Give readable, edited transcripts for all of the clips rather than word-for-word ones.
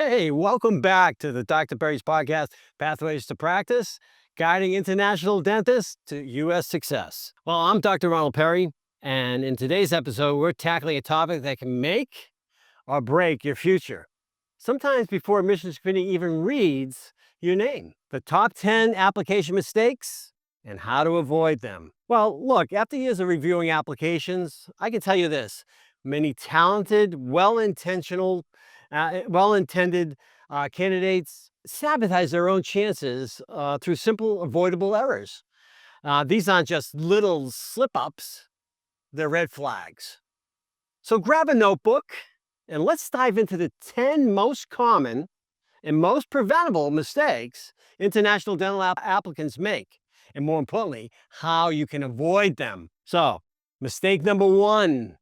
Hey, welcome back to the Dr. Perry's podcast, Pathways to Practice, guiding international dentists to U.S. success. Well, I'm Dr. Ronald Perry, and in today's episode, we're tackling a topic that can make or break your future. Sometimes before admissions committee even reads your name, the top 10 application mistakes and how to avoid them. Well, look, after years of reviewing applications, I can tell you this: many talented, well-intended candidates sabotage their own chances through simple, avoidable errors. These aren't just little slip-ups, they're red flags. So grab a notebook and let's dive into the 10 most common and most preventable mistakes international dental applicants make, and more importantly, how you can avoid them. So, mistake number one.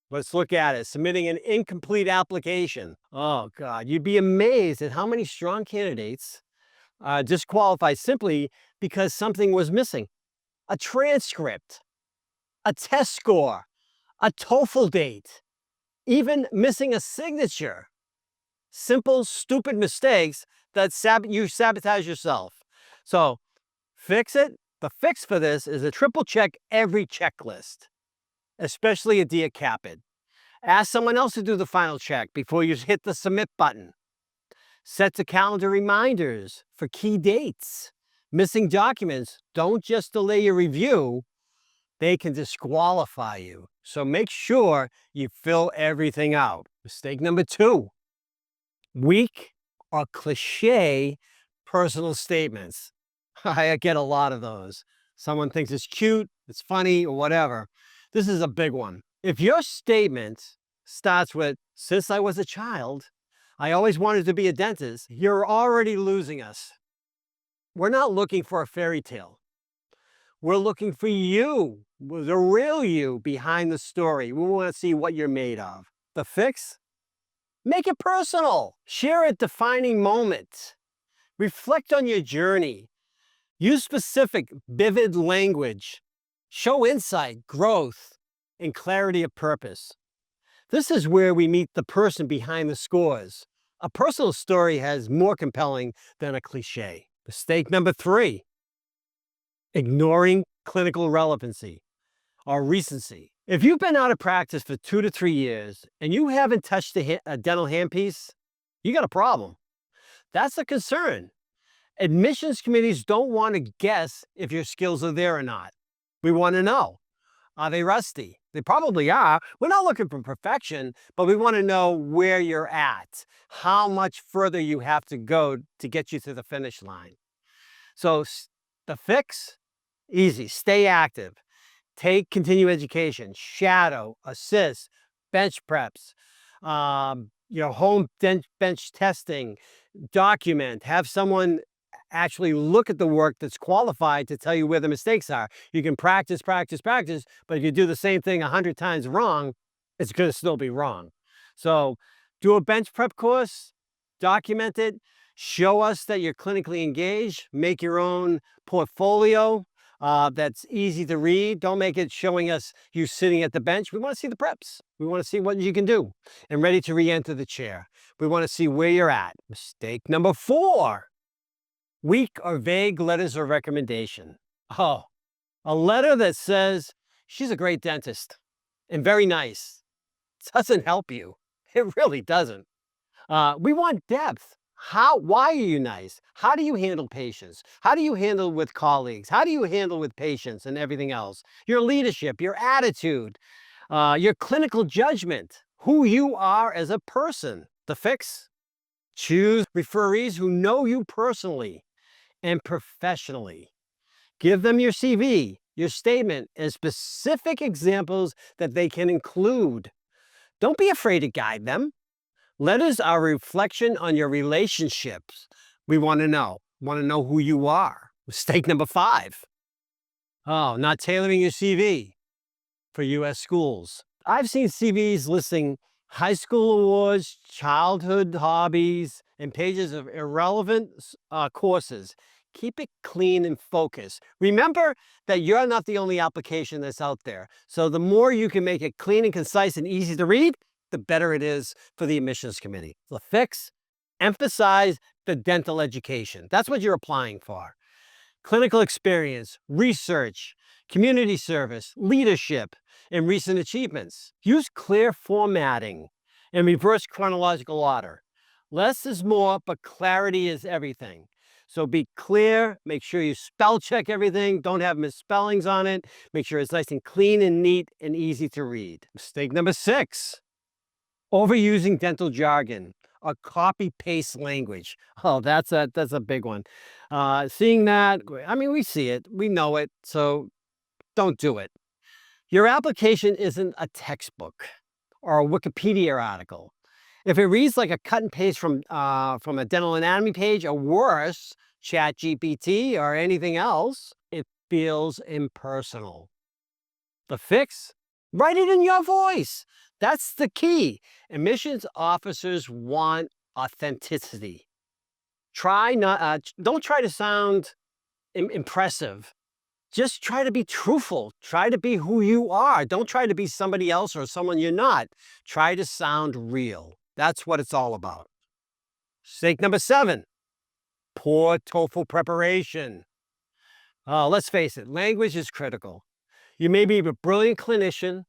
Let's look at it. Submitting an incomplete application. Oh, God. You'd be amazed at how many strong candidates disqualified simply because something was missing: a transcript, a test score, a TOEFL date, even missing a signature. Simple, stupid mistakes that you sabotage yourself. So, fix it. The fix for this is to triple check every checklist, especially a Dear Capid. Ask someone else to do the final check before you hit the submit button. Set the calendar reminders for key dates. Missing documents don't just delay your review, they can disqualify you. So make sure you fill everything out. Mistake number two: weak or cliche personal statements. I get a lot of those. Someone thinks it's cute, it's funny, or whatever. This is a big one. If your statement starts with, "Since I was a child, I always wanted to be a dentist," you're already losing us. We're not looking for a fairy tale. We're looking for you, the real you behind the story. We want to see what you're made of. The fix? Make it personal. Share a defining moment. Reflect on your journey. Use specific, vivid language. Show insight, growth, and clarity of purpose. This is where we meet the person behind the scores. A personal story has more compelling than a cliche. Mistake number three: ignoring clinical relevancy or recency. If you've been out of practice for 2 to 3 years and you haven't touched a dental handpiece, you got a problem. That's a concern. Admissions committees don't want to guess if your skills are there or not. We want to know, are they rusty? They probably are. We're not looking for perfection, but we want to know where you're at, how much further you have to go to get you to the finish line. So the fix? Easy. Stay active. Take continuing education, shadow, assist, bench preps, home bench testing, document, have someone actually look at the work that's qualified to tell you where the mistakes are. You can practice, practice, practice, but if you do the same thing 100 times wrong, it's going to still be wrong. So do a bench prep course, document it, show us that you're clinically engaged, make your own portfolio that's easy to read. Don't make it showing us you sitting at the bench. We want to see the preps. We want to see what you can do and ready to re-enter the chair. We want to see where you're at. Mistake number four: weak or vague letters of recommendation. Oh, a letter that says, "She's a great dentist and very nice," doesn't help you. It really doesn't. We want depth. Why are you nice? How do you handle patients? How do you handle with colleagues? How do you handle with patients and everything else? Your leadership, your attitude, your clinical judgment, who you are as a person. The fix? Choose referees who know you personally and professionally. Give them your CV, your statement, and specific examples that they can include. Don't be afraid to guide them. Letters are a reflection on your relationships. We want to know who you are. Mistake number five: oh, not tailoring your CV for U.S. schools. I've seen CVs listing high school awards, childhood hobbies, and pages of irrelevant courses. Keep it clean and focused. Remember that you're not the only application that's out there. So the more you can make it clean and concise and easy to read, the better it is for the admissions committee. The fix? Emphasize the dental education. That's what you're applying for. Clinical experience, research, community service, leadership, and recent achievements. Use clear formatting and reverse chronological order. Less is more, but clarity is everything. So be clear, make sure you spell check everything, don't have misspellings on it, make sure it's nice and clean and neat and easy to read. Mistake number 6, overusing dental jargon or copy paste language. Oh, that's a big one. Seeing that, I mean, we see it, we know it, so don't do it. Your application isn't a textbook or a Wikipedia article. If it reads like a cut and paste from a dental anatomy page, or worse, ChatGPT or anything else, it feels impersonal. The fix? Write it in your voice. That's the key. Admissions officers want authenticity. Don't try to sound impressive. Just try to be truthful. Try to be who you are. Don't try to be somebody else or someone you're not. Try to sound real. That's what it's all about. Mistake number 7, poor TOEFL preparation. Let's face it, language is critical. You may be a brilliant clinician,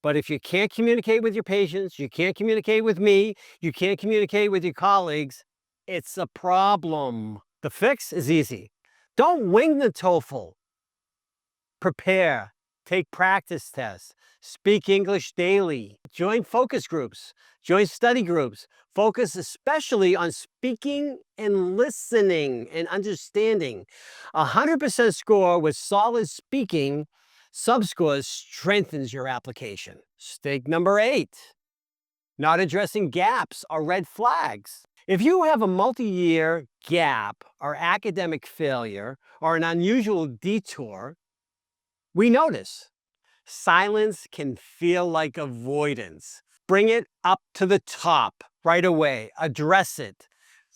but if you can't communicate with your patients, you can't communicate with me, you can't communicate with your colleagues, it's a problem. The fix is easy. Don't wing the TOEFL. Prepare, take practice tests, speak English daily, join focus groups, join study groups. Focus especially on speaking and listening and understanding. 100% score with solid speaking subscores strengthens your application. Mistake number 8, not addressing gaps or red flags. If you have a multi-year gap or academic failure or an unusual detour, we notice. Silence can feel like avoidance. Bring it up to the top right away. Address it.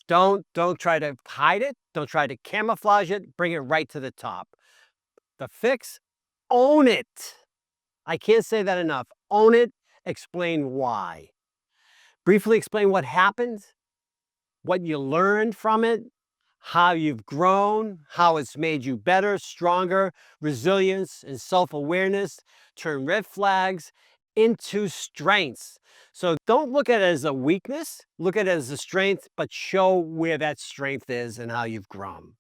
Don't try to hide it. Don't try to camouflage it. Bring it right to the top. The fix? Own it. I can't say that enough. Own it. Explain why. Briefly explain what happened, what you learned from it, how you've grown, how it's made you better, stronger, resilience and self-awareness. Turn red flags into strengths. So don't look at it as a weakness, look at it as a strength, but show where that strength is and how you've grown.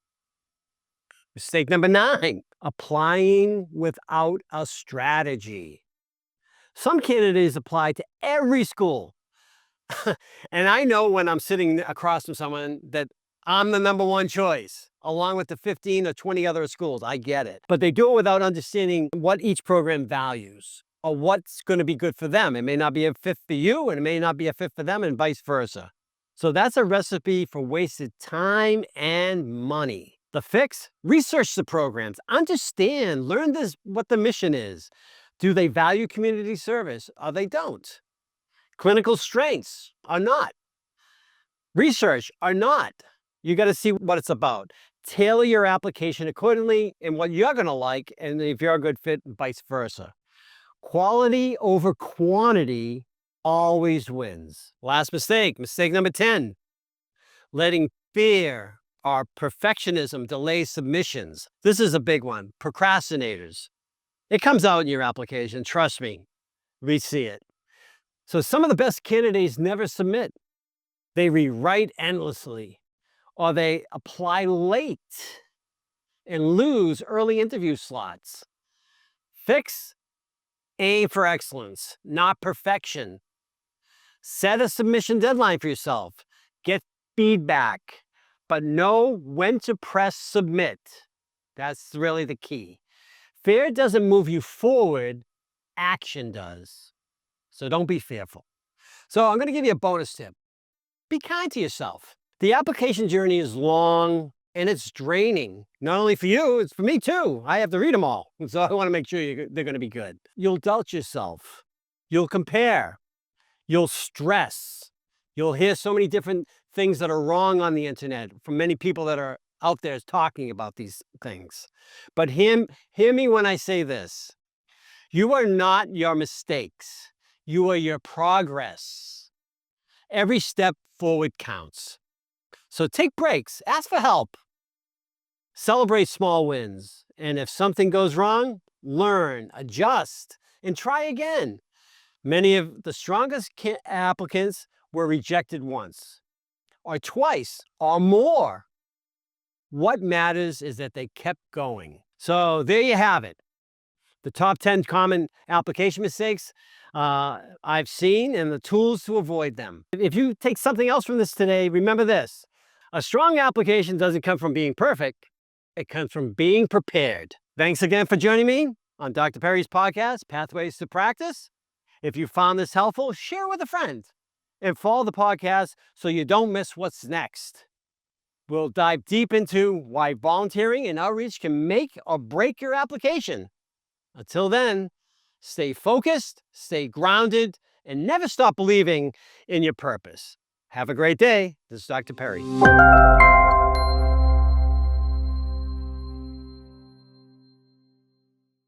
Mistake number 9, applying without a strategy. Some candidates apply to every school. And I know when I'm sitting across from someone that I'm the number one choice, along with the 15 or 20 other schools. I get it. But they do it without understanding what each program values or what's going to be good for them. It may not be a fit for you, and it may not be a fit for them, and vice versa. So that's a recipe for wasted time and money. The fix? Research the programs. Understand, learn what the mission is. Do they value community service or they don't? Clinical strengths or not? Research or not? You got to see what it's about. Tailor your application accordingly and what you're going to like, and if you're a good fit, vice versa. Quality over quantity always wins. Last mistake, mistake number 10, letting fear or perfectionism delay submissions. This is a big one. Procrastinators. It comes out in your application, trust me. We see it. So some of the best candidates never submit. They rewrite endlessly, or they apply late and lose early interview slots. Fix? Aim for excellence, not perfection. Set a submission deadline for yourself. Get feedback, but know when to press submit. That's really the key. Fear doesn't move you forward, action does. So don't be fearful. So I'm going to give you a bonus tip. Be kind to yourself. The application journey is long and it's draining. Not only for you, it's for me too. I have to read them all. And so I want to make sure they're going to be good. You'll doubt yourself. You'll compare. You'll stress. You'll hear so many different things that are wrong on the internet from many people that are out there talking about these things. But hear me when I say this. You are not your mistakes. You are your progress. Every step forward counts. So take breaks, ask for help, celebrate small wins. And if something goes wrong, learn, adjust, and try again. Many of the strongest applicants were rejected once, or twice, or more. What matters is that they kept going. So there you have it. The top 10 common application mistakes I've seen and the tools to avoid them. If you take something else from this today, remember this. A strong application doesn't come from being perfect. It comes from being prepared. Thanks again for joining me on Dr. Perry's podcast, Pathways to Practice. If you found this helpful, share with a friend and follow the podcast so you don't miss what's next. We'll dive deep into why volunteering and outreach can make or break your application. Until then, stay focused, stay grounded, and never stop believing in your purpose. Have a great day. This is Dr. Perry.